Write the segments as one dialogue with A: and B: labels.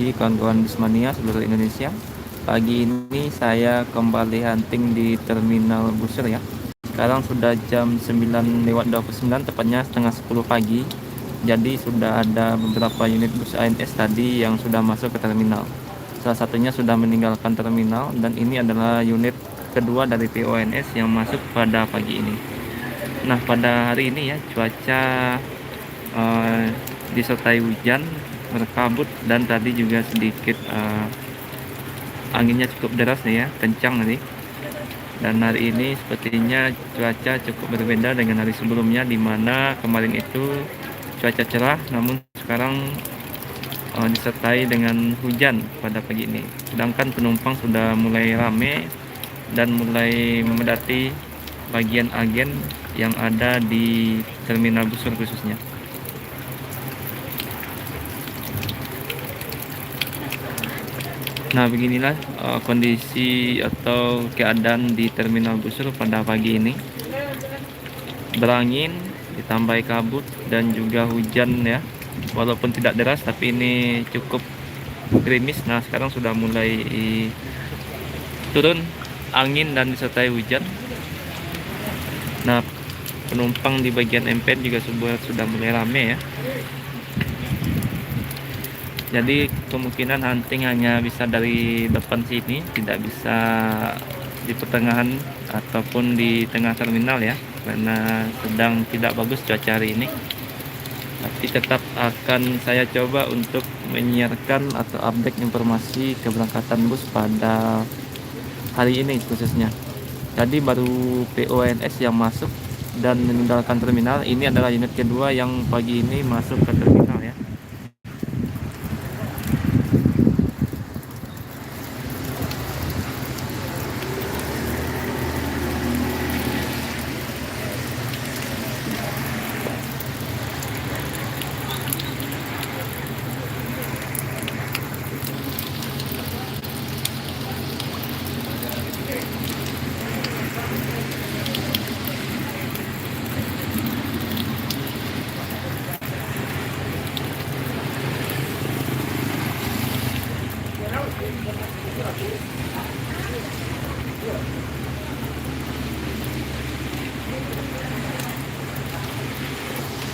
A: pagi kawan-kawan Bismania seluruh Indonesia. Pagi ini saya kembali hunting di terminal Busur ya. Sekarang sudah jam 9:29, tepatnya setengah 10 pagi. Jadi sudah ada beberapa unit bus ANS tadi yang sudah masuk ke terminal. Salah satunya sudah meninggalkan terminal dan ini adalah unit kedua dari PONS yang masuk pada pagi ini. Nah, pada hari ini ya cuaca disertai hujan berkabut dan tadi juga sedikit anginnya cukup deras nih ya, kencang nih. Dan hari ini sepertinya cuaca cukup berbeda dengan hari sebelumnya, di mana kemarin itu cuaca cerah, namun sekarang disertai dengan hujan pada pagi ini. Sedangkan penumpang sudah mulai rame dan mulai memadati bagian agen yang ada di terminal Busur khususnya. Nah, beginilah kondisi atau keadaan di terminal Busur pada pagi ini. Berangin, ditambah kabut dan juga hujan ya. Walaupun tidak deras, tapi ini cukup gerimis. Nah, sekarang sudah mulai turun angin dan disertai hujan. Nah, penumpang di bagian MPN juga sudah mulai rame ya. Jadi kemungkinan hunting hanya bisa dari depan sini, tidak bisa di pertengahan ataupun di tengah terminal ya, karena sedang tidak bagus cuaca hari ini. Tapi tetap akan saya coba untuk menyiarkan atau update informasi keberangkatan bus pada hari ini khususnya. Tadi baru PONS yang masuk dan meninggalkan terminal. Ini adalah unit kedua yang pagi ini masuk ke terminal ya.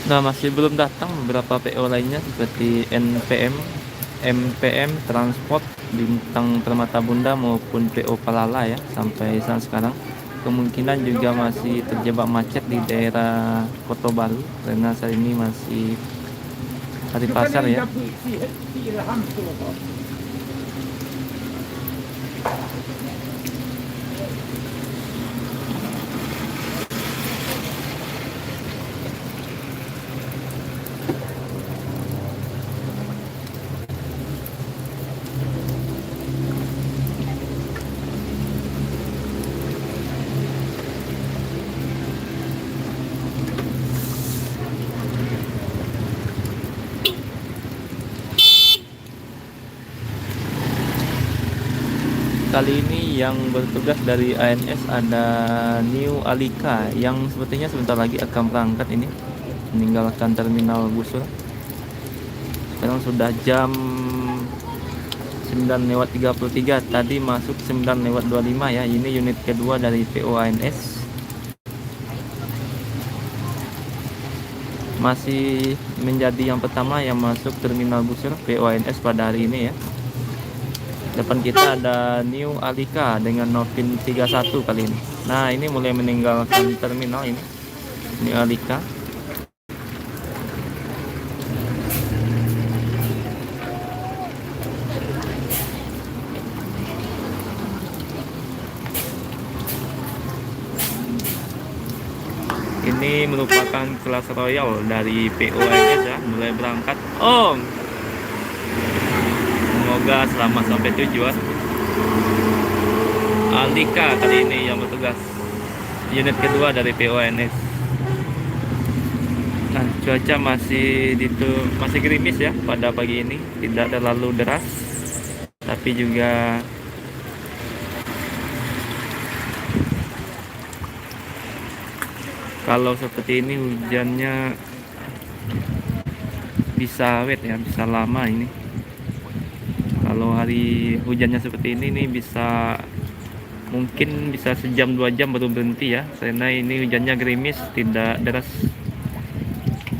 A: Nah, masih belum datang beberapa PO lainnya seperti NPM, MPM, Transport, Bintang Permata Bunda maupun PO Palala ya sampai saat sekarang. Kemungkinan juga masih terjebak macet di daerah Kota Baru karena saat ini masih hari pasar ya. Kali ini yang bertugas dari ANS ada New Alika yang sepertinya sebentar lagi akan berangkat ini, meninggalkan terminal Busur. Sekarang sudah jam 9:33, tadi masuk 9:25 ya. Ini unit kedua dari PO ANS. Masih menjadi yang pertama yang masuk terminal Busur PO ANS pada hari ini ya. Depan kita ada New Alika dengan Novin 31 kali ini. Nah, ini mulai meninggalkan terminal ini. New Alika. Ini merupakan kelas royal dari PONS ya, mulai berangkat. Semoga selamat sampai tujuan. Alika kali ini yang bertugas, unit kedua dari PONS. Nah, cuaca masih gerimis ya pada pagi ini, tidak terlalu deras, tapi juga kalau seperti ini hujannya bisa awet ya, bisa lama ini. hari hujannya seperti ini nih mungkin bisa sejam 2 jam baru berhenti ya, karena ini hujannya gerimis tidak deras.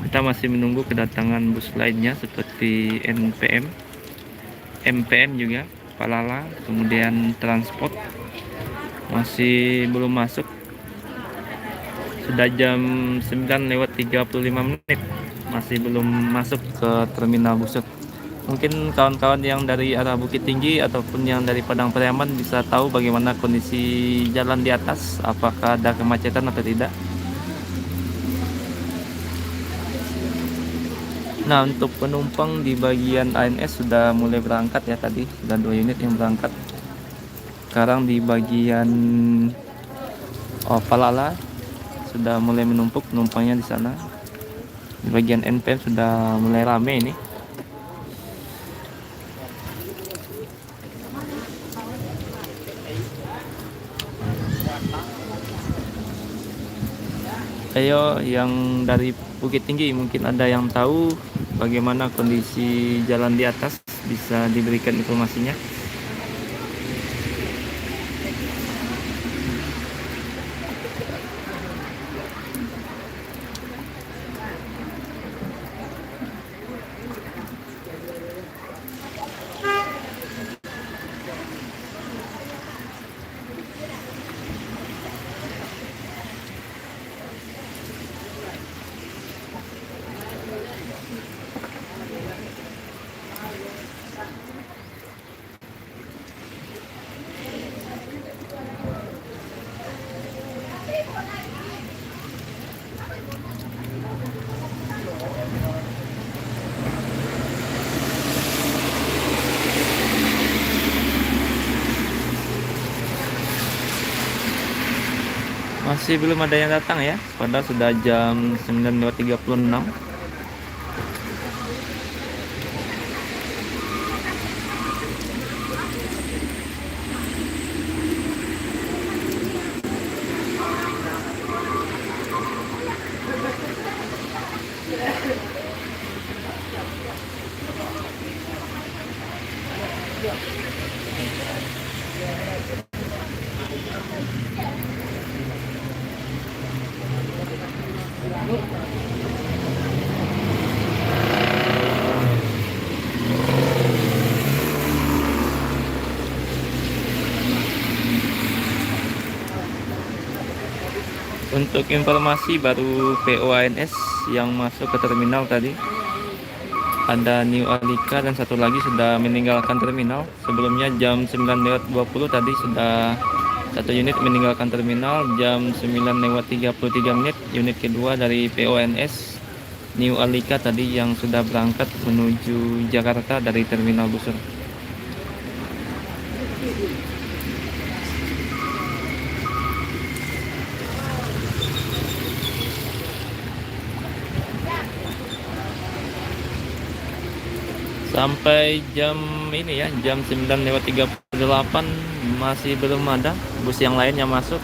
A: Kita masih menunggu kedatangan bus lainnya seperti NPM, MPM juga, Palala, kemudian transport masih belum masuk. Sudah jam 9:35 masih belum masuk ke terminal Busur. Mungkin kawan-kawan yang dari arah Bukit Tinggi ataupun yang dari Padang Pariaman bisa tahu bagaimana kondisi jalan di atas, apakah ada kemacetan atau tidak. Nah, untuk penumpang di bagian ANS sudah mulai berangkat ya, tadi sudah 2 unit yang berangkat. Sekarang di bagian Palala sudah mulai menumpuk penumpangnya di sana. Di bagian NPM sudah mulai rame ini. Ayo yang dari Bukit Tinggi mungkin ada yang tahu bagaimana kondisi jalan di atas, bisa diberikan informasinya. Masih belum ada yang datang ya, padahal sudah jam 9:36. Untuk informasi baru POANS yang masuk ke terminal tadi ada New Alika dan satu lagi sudah meninggalkan terminal. Sebelumnya jam 9:20 tadi sudah satu unit meninggalkan terminal. Jam 9:33 unit kedua dari PONS New Alika tadi yang sudah berangkat menuju Jakarta dari terminal Busur. Sampai jam ini ya, jam 9:38 masih belum ada bus yang lain yang masuk.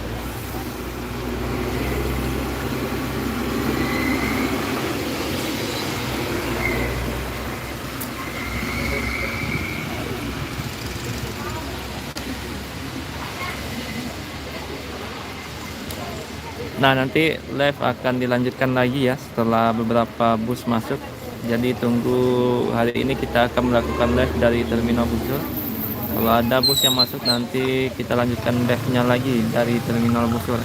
A: Nah, nanti live akan dilanjutkan lagi ya setelah beberapa bus masuk. Jadi tunggu, hari ini kita akan melakukan live dari terminal Busur. Kalau ada bus yang masuk nanti kita lanjutkan live-nya lagi dari terminal Busur.